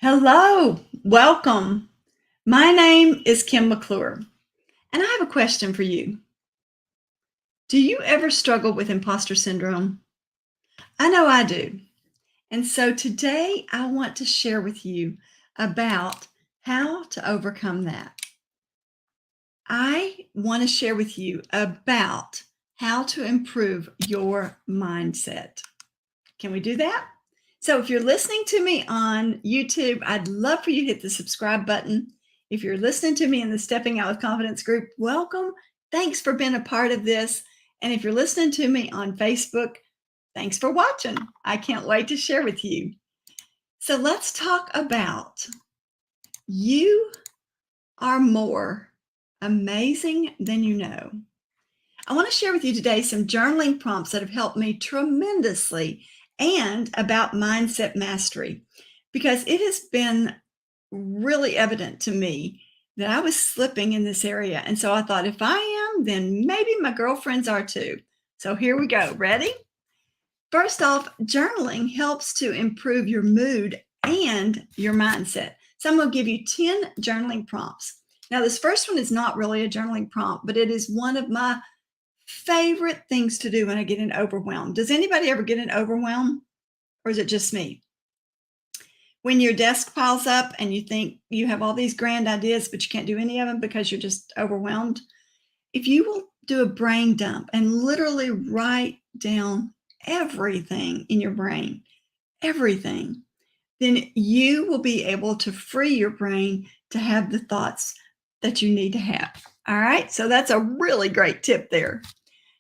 Hello, welcome. My name is Kim McClure, and I have a question for you. Do you ever struggle with imposter syndrome? I know I do. And so today I want to share with you about how to overcome that. I want to share with you about how to improve your mindset. Can we do that? So if you're listening to me on YouTube, I'd love for you to hit the subscribe button. If you're listening to me in the Stepping Out with Confidence group, welcome. Thanks for being a part of this. And if you're listening to me on Facebook, thanks for watching. I can't wait to share with you. So let's talk about you are more amazing than you know. I want to share with you today some journaling prompts that have helped me tremendously and about mindset mastery, because it has been really evident to me that I was slipping in this area. And so I thought, if I am, then maybe my girlfriends are too. So here we go. Ready? First off, journaling helps to improve your mood and your mindset. So I'm going to give you 10 journaling prompts. Now, this first one is not really a journaling prompt, but it is one of my favorite things to do when I get an overwhelm. Does anybody ever get an overwhelm, or is it just me? When your desk piles up and you think you have all these grand ideas, but you can't do any of them because you're just overwhelmed. If you will do a brain dump and literally write down everything in your brain, everything, then you will be able to free your brain to have the thoughts that you need to have. All right. So that's a really great tip there.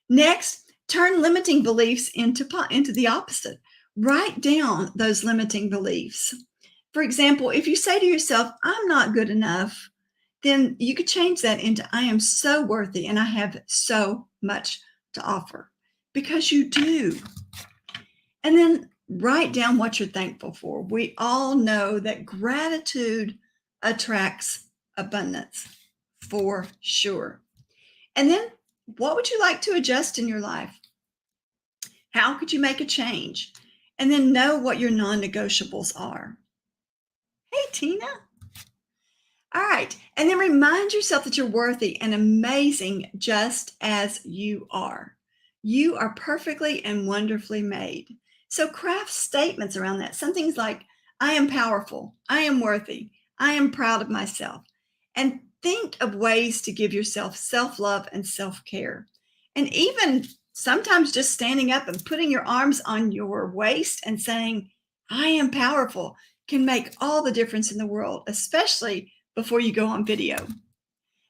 Next, turn limiting beliefs into the opposite. Write down those limiting beliefs. For example, if you say to yourself, I'm not good enough, then you could change that into I am so worthy and I have so much to offer, because you do. And then write down what you're thankful for. We all know that gratitude attracts abundance, for sure. And then what would you like to adjust in your life? How could you make a change? And then know what your non-negotiables are. Hey, Tina. All right. And then remind yourself that you're worthy and amazing just as you are. You are perfectly and wonderfully made. So craft statements around that. Some things like, I am powerful. I am worthy. I am proud of myself. And think of ways to give yourself self-love and self-care. And even sometimes just standing up and putting your arms on your waist and saying, I am powerful, can make all the difference in the world, especially before you go on video.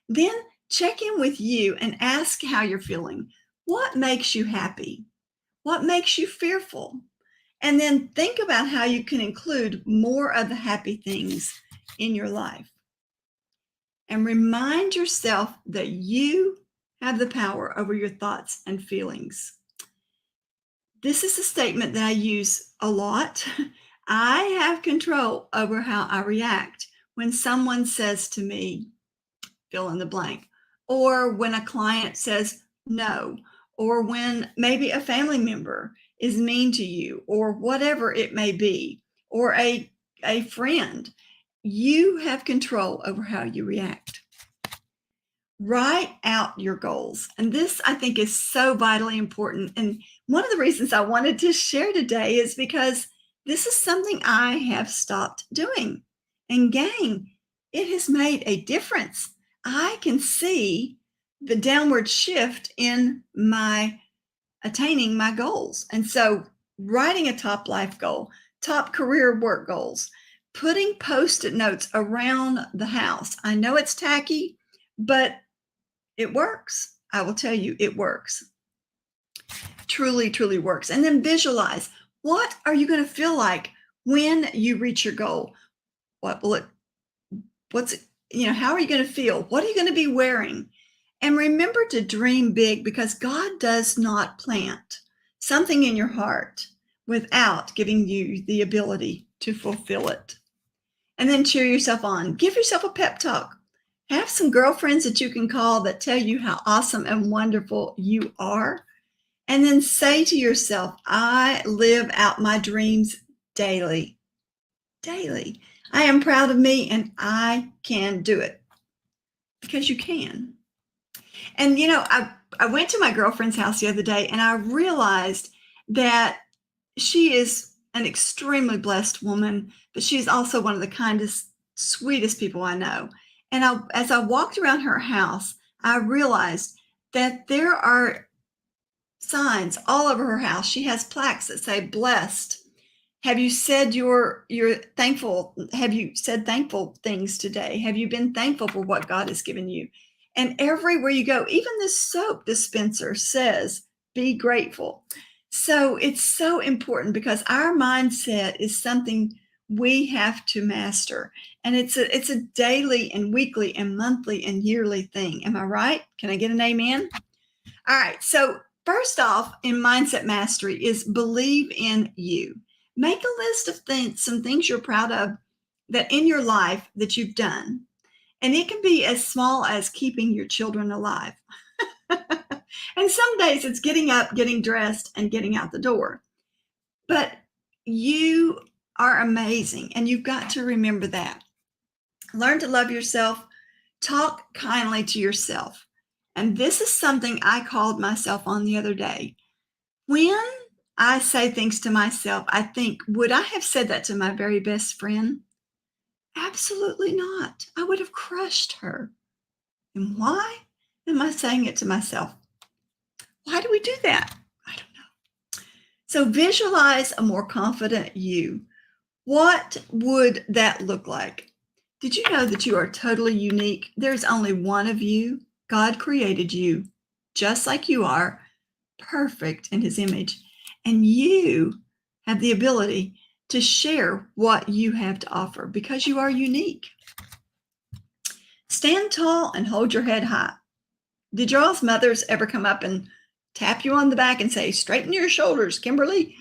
Then check in with you and ask how you're feeling. What makes you happy? What makes you fearful? And then think about how you can include more of the happy things in your life. And remind yourself that you have the power over your thoughts and feelings. This is a statement that I use a lot. I have control over how I react when someone says to me, fill in the blank, or when a client says no, or when maybe a family member is mean to you, or whatever it may be, or a friend. You have control over how you react. Write out your goals. And this, I think, is so vitally important. And one of the reasons I wanted to share today is because this is something I have stopped doing. And gang, it has made a difference. I can see the downward shift in my attaining my goals. And so writing a top life goal, top career work goals, putting Post-it notes around the house. I know it's tacky, but it works. I will tell you, it works. Truly, truly works. And then visualize. What are you going to feel like when you reach your goal? How are you going to feel? What are you going to be wearing? And remember to dream big, because God does not plant something in your heart without giving you the ability to fulfill it. And then cheer yourself on. Give yourself a pep talk. Have some girlfriends that you can call that tell you how awesome and wonderful you are. And then say to yourself, I live out my dreams daily. Daily. I am proud of me and I can do it, because you can. And I went to my girlfriend's house the other day and I realized that she is an extremely blessed woman, but she's also one of the kindest, sweetest people I know. And as I walked around her house, I realized that there are signs all over her house. She has plaques that say blessed. Have you said you're thankful? Have you said thankful things today? Have you been thankful for what God has given you? And everywhere you go, even the soap dispenser says, be grateful. So it's so important because our mindset is something we have to master. And it's a daily and weekly and monthly and yearly thing. Am I right? Can I get an amen? All right. So first off, in mindset mastery is believe in you. Make a list of some things you're proud of that in your life that you've done. And it can be as small as keeping your children alive. And some days it's getting up, getting dressed, and getting out the door. But you are amazing, and you've got to remember that. Learn to love yourself. Talk kindly to yourself. And this is something I called myself on the other day. When I say things to myself, I think, would I have said that to my very best friend? Absolutely not. I would have crushed her. And why am I saying it to myself? Why do we do that? I don't know. So visualize a more confident you. What would that look like? Did you know that you are totally unique? There's only one of you. God created you just like you are, perfect in his image. And you have the ability to share what you have to offer because you are unique. Stand tall and hold your head high. Did y'all's mothers ever come up and tap you on the back and say, straighten your shoulders, Kimberly?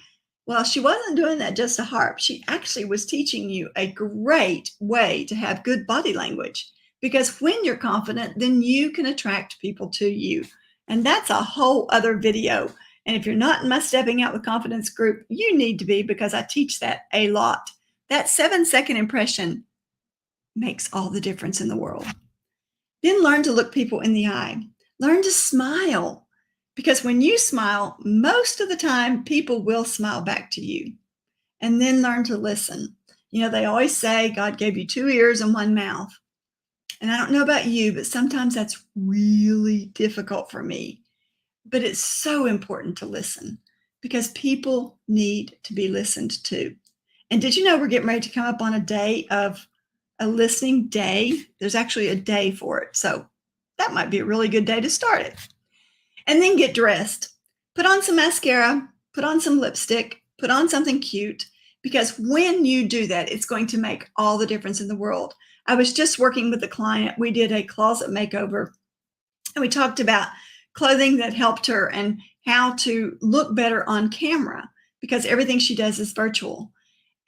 Well, she wasn't doing that just to harp. She actually was teaching you a great way to have good body language, because when you're confident, then you can attract people to you. And that's a whole other video. And if you're not in my Stepping Out with Confidence group, you need to be, because I teach that a lot. That 7-second impression makes all the difference in the world. Then learn to look people in the eye. Learn to smile, because when you smile, most of the time, people will smile back to you. And then learn to listen. They always say God gave you 2 ears and 1 mouth. And I don't know about you, but sometimes that's really difficult for me. But it's so important to listen, because people need to be listened to. And did you know we're getting ready to come up on a listening day? There's actually a day for it. So that might be a really good day to start it. And then get dressed. Put on some mascara, put on some lipstick, put on something cute, because when you do that, it's going to make all the difference in the world. I was just working with a client. We did a closet makeover, and we talked about clothing that helped her and how to look better on camera, because everything she does is virtual.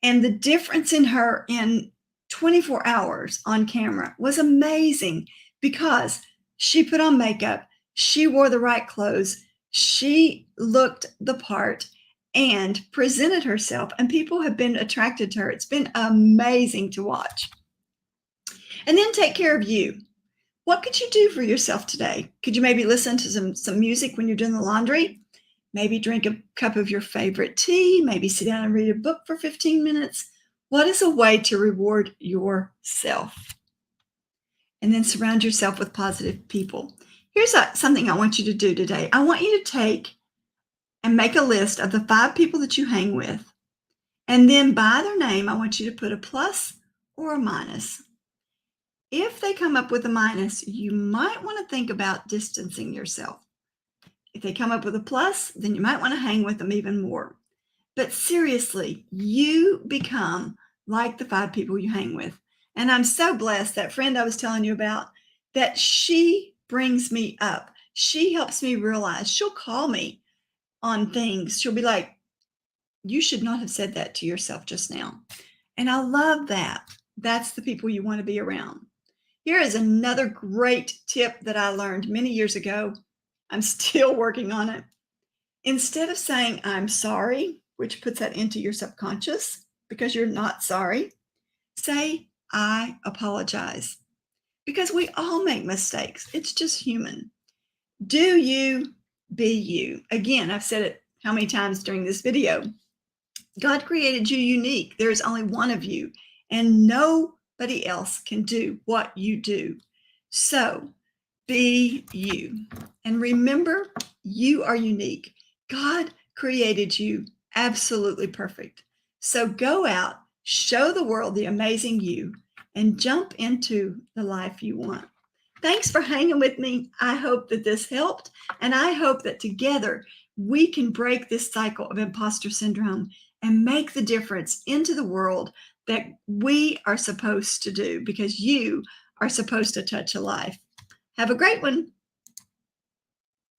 And the difference in her in 24 hours on camera was amazing, because she put on makeup, she wore the right clothes, she looked the part and presented herself, and people have been attracted to her. It's been amazing to watch. And then take care of you. What could you do for yourself today? Could you maybe listen to some music when you're doing the laundry? Maybe drink a cup of your favorite tea, maybe sit down and read a book for 15 minutes. What is a way to reward yourself? And then surround yourself with positive people. Here's something I want you to do today. I want you to take and make a list of the 5 people that you hang with. And then by their name, I want you to put a plus or a minus. If they come up with a minus, you might want to think about distancing yourself. If they come up with a plus, then you might want to hang with them even more. But seriously, you become like the 5 people you hang with. And I'm so blessed. That friend I was telling you about, that she brings me up. She helps me realize. She'll call me on things. She'll be like, you should not have said that to yourself just now. And I love that. That's the people you want to be around. Here is another great tip that I learned many years ago. I'm still working on it. Instead of saying, I'm sorry, which puts that into your subconscious because you're not sorry, Say, I apologize, because we all make mistakes. It's just human. Do you, be you. Again, I've said it how many times during this video. God created you unique. There is only one of you, and nobody else can do what you do. So be you. And remember, you are unique. God created you absolutely perfect. So go out, show the world the amazing you, and jump into the life you want. Thanks for hanging with me. I hope that this helped, and I hope that together we can break this cycle of imposter syndrome and make the difference into the world that we are supposed to do, because you are supposed to touch a life. Have a great one.